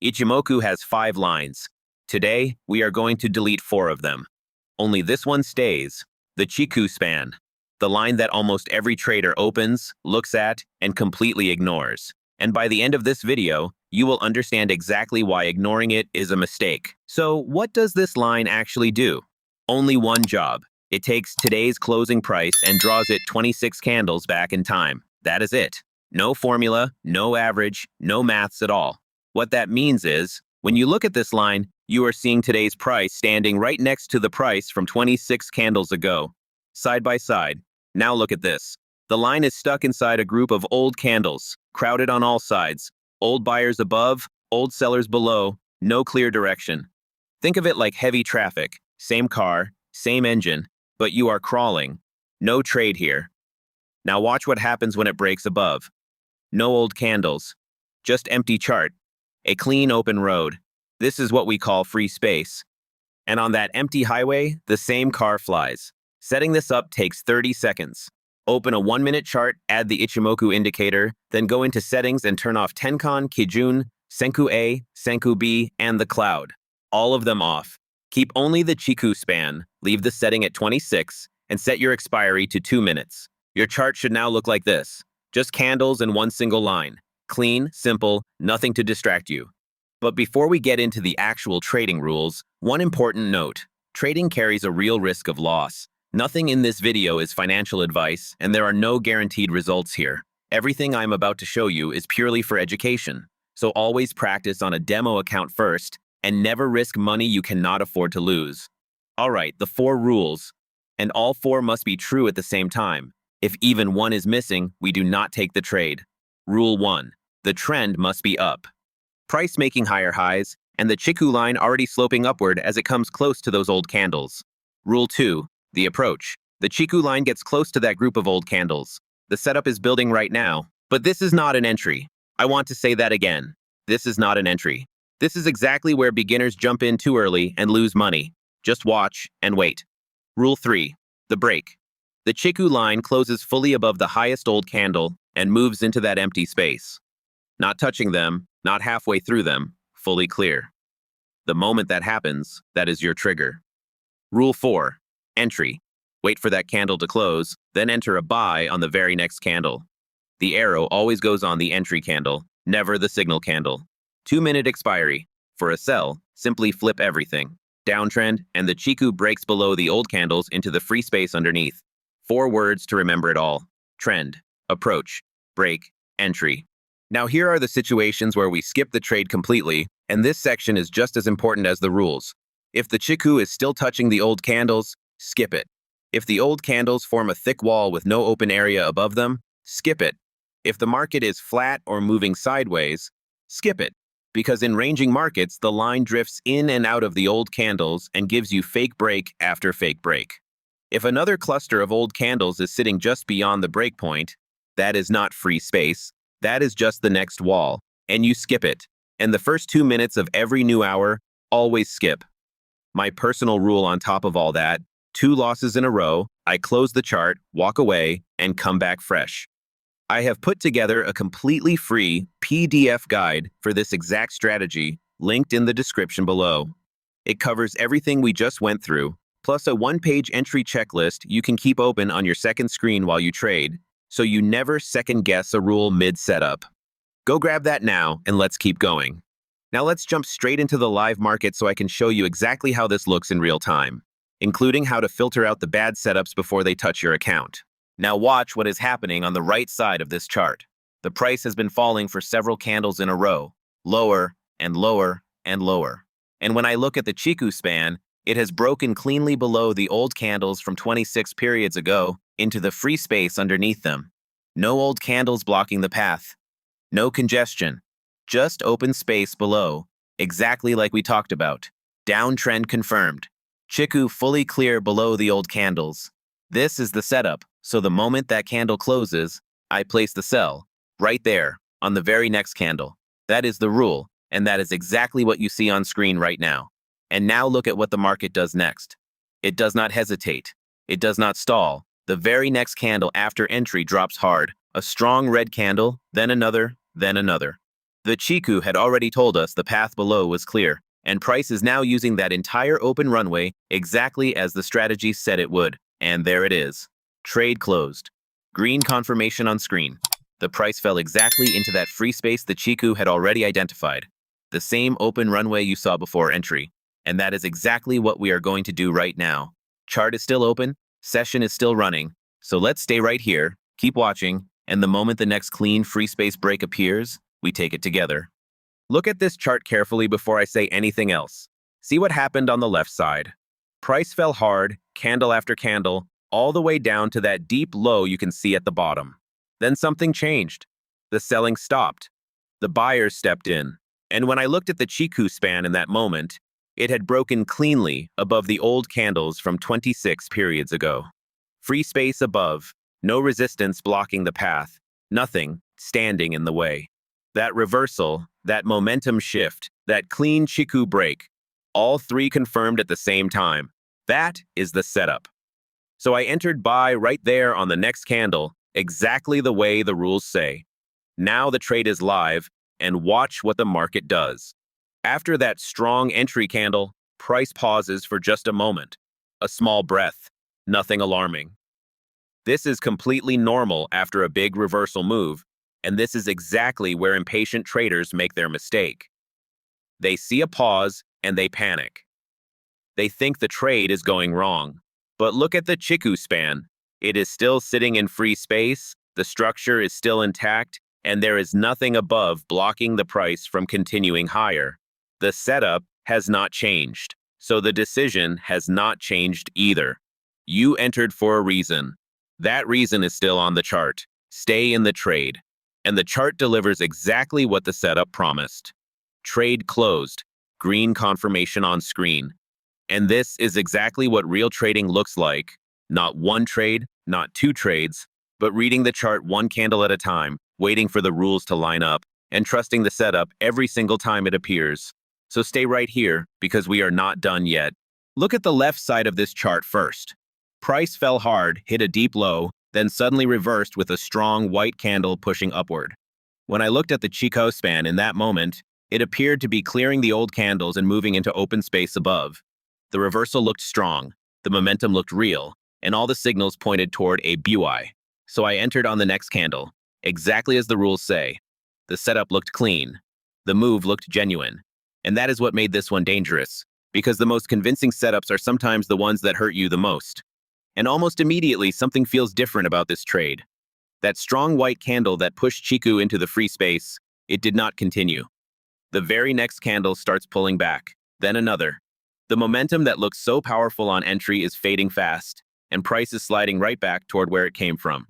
Ichimoku has 5 lines. Today, we are going to delete 4 of them. Only this one stays, the Chikou span, the line that almost every trader opens, looks at, and completely ignores. And by the end of this video, you will understand exactly why ignoring it is a mistake. So, what does this line actually do? Only one job. It takes today's closing price and draws it 26 candles back in time. That is it. No formula, no average, no maths at all. What that means is, when you look at this line, you are seeing today's price standing right next to the price from 26 candles ago, side by side. Now look at this. The line is stuck inside a group of old candles, crowded on all sides. Old buyers above, old sellers below, no clear direction. Think of it like heavy traffic, same car, same engine, but you are crawling. No trade here. Now watch what happens when it breaks above. No old candles, just empty chart. A clean open road. This is what we call free space. And on that empty highway, the same car flies. Setting this up takes 30 seconds. Open a 1-minute chart, add the Ichimoku indicator, then go into settings and turn off Tenkan, Kijun, Senku A, Senku B, and the cloud. All of them off. Keep only the Chikou span, leave the setting at 26, and set your expiry to 2 minutes. Your chart should now look like this. Just candles and one single line. Clean, simple, nothing to distract you. But before we get into the actual trading rules, one important note. Trading carries a real risk of loss. Nothing in this video is financial advice, and there are no guaranteed results here. Everything I'm about to show you is purely for education. So always practice on a demo account first, and never risk money you cannot afford to lose. Alright, the 4 rules. And all 4 must be true at the same time. If even one is missing, we do not take the trade. Rule 1. The trend must be up. Price making higher highs, and the Chikou line already sloping upward as it comes close to those old candles. Rule 2. The approach. The Chikou line gets close to that group of old candles. The setup is building right now, but this is not an entry. I want to say that again. This is not an entry. This is exactly where beginners jump in too early and lose money. Just watch and wait. Rule 3. The break. The Chikou line closes fully above the highest old candle and moves into that empty space. Not touching them, not halfway through them, fully clear. The moment that happens, that is your trigger. Rule 4. Entry. Wait for that candle to close, then enter a buy on the very next candle. The arrow always goes on the entry candle, never the signal candle. 2-minute expiry. For a sell, simply flip everything. Downtrend, and the Chikou breaks below the old candles into the free space underneath. 4 words to remember it all. Trend, approach, break, entry. Now here are the situations where we skip the trade completely, and this section is just as important as the rules. If the Chikou is still touching the old candles, skip it. If the old candles form a thick wall with no open area above them, skip it. If the market is flat or moving sideways, skip it. Because in ranging markets, the line drifts in and out of the old candles and gives you fake break after fake break. If another cluster of old candles is sitting just beyond the breakpoint, that is not free space, that is just the next wall, and you skip it. And the first 2 minutes of every new hour, always skip. My personal rule on top of all that, 2 losses in a row, I close the chart, walk away, and come back fresh. I have put together a completely free PDF guide for this exact strategy, linked in the description below. It covers everything we just went through, plus a 1-page entry checklist you can keep open on your second screen while you trade, so you never second-guess a rule mid-setup. Go grab that now, and let's keep going. Now let's jump straight into the live market so I can show you exactly how this looks in real time, including how to filter out the bad setups before they touch your account. Now watch what is happening on the right side of this chart. The price has been falling for several candles in a row, lower and lower and lower. And when I look at the Chikou span, it has broken cleanly below the old candles from 26 periods ago into the free space underneath them. No old candles blocking the path. No congestion. Just open space below, exactly like we talked about. Downtrend confirmed. Chikou fully clear below the old candles. This is the setup, so the moment that candle closes, I place the sell, right there, on the very next candle. That is the rule, and that is exactly what you see on screen right now. And now look at what the market does next. It does not hesitate. It does not stall. The very next candle after entry drops hard. A strong red candle, then another, then another. The Chikou had already told us the path below was clear, and Price is now using that entire open runway exactly as the strategy said it would. And there it is. Trade closed. Green confirmation on screen. The price fell exactly into that free space the Chikou had already identified. The same open runway you saw before entry. And that is exactly what we are going to do right now. Chart is still open, session is still running, so let's stay right here, keep watching, and the moment the next clean free space break appears, we take it together. Look at this chart carefully before I say anything else. See what happened on the left side. Price fell hard, candle after candle, all the way down to that deep low you can see at the bottom. Then something changed. The selling stopped. The buyers stepped in. And when I looked at the Chikou span in that moment, it had broken cleanly above the old candles from 26 periods ago. Free space above, no resistance blocking the path, nothing standing in the way. That reversal, that momentum shift, that clean Chikou break, all three confirmed at the same time. That is the setup. So I entered buy right there on the next candle, exactly the way the rules say. Now the trade is live, and watch what the market does. After that strong entry candle, price pauses for just a moment. A small breath, nothing alarming. This is completely normal after a big reversal move, and this is exactly where impatient traders make their mistake. They see a pause and they panic. They think the trade is going wrong. But look at the Chikou span. It is still sitting in free space, the structure is still intact, and there is nothing above blocking the price from continuing higher. The setup has not changed, so the decision has not changed either. You entered for a reason. That reason is still on the chart. Stay in the trade. And the chart delivers exactly what the setup promised. Trade closed. Green confirmation on screen. And this is exactly what real trading looks like. Not one trade, not two trades, but reading the chart one candle at a time, waiting for the rules to line up, and trusting the setup every single time it appears. So stay right here, because we are not done yet. Look at the left side of this chart first. Price fell hard, hit a deep low, then suddenly reversed with a strong white candle pushing upward. When I looked at the Chikou span in that moment, it appeared to be clearing the old candles and moving into open space above. The reversal looked strong, the momentum looked real, and all the signals pointed toward a buy. So I entered on the next candle, exactly as the rules say. The setup looked clean. The move looked genuine. And that is what made this one dangerous, because the most convincing setups are sometimes the ones that hurt you the most. And almost immediately, something feels different about this trade. That strong white candle that pushed Chikou into the free space, it did not continue. The very next candle starts pulling back, then another. The momentum that looks so powerful on entry is fading fast, and price is sliding right back toward where it came from.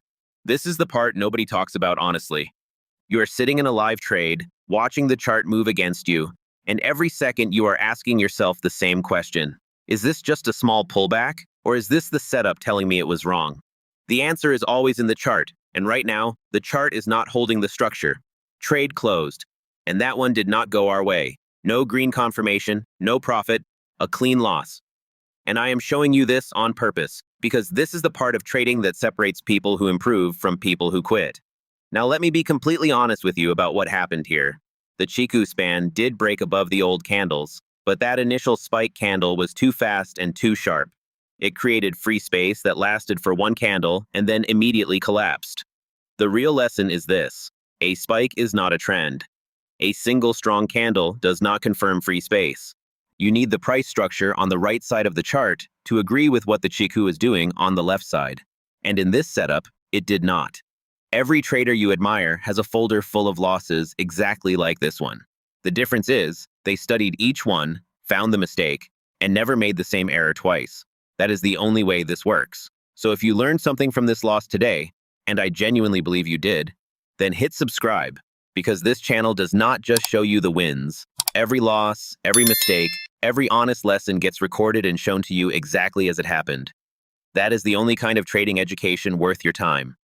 This is the part nobody talks about honestly. You are sitting in a live trade, watching the chart move against you, and every second you are asking yourself the same question. Is this just a small pullback, or is this the setup telling me it was wrong? The answer is always in the chart, and right now, the chart is not holding the structure. Trade closed, and that one did not go our way. No green confirmation, no profit, a clean loss. And I am showing you this on purpose, because this is the part of trading that separates people who improve from people who quit. Now let me be completely honest with you about what happened here. The Chikou span did break above the old candles, but that initial spike candle was too fast and too sharp. It created free space that lasted for one candle and then immediately collapsed. The real lesson is this: a spike is not a trend. A single strong candle does not confirm free space. You need the price structure on the right side of the chart to agree with what the Chikou is doing on the left side. And in this setup, it did not. Every trader you admire has a folder full of losses exactly like this one. The difference is, they studied each one, found the mistake, and never made the same error twice. That is the only way this works. So if you learned something from this loss today, and I genuinely believe you did, then hit subscribe, because this channel does not just show you the wins. Every loss, every mistake, every honest lesson gets recorded and shown to you exactly as it happened. That is the only kind of trading education worth your time.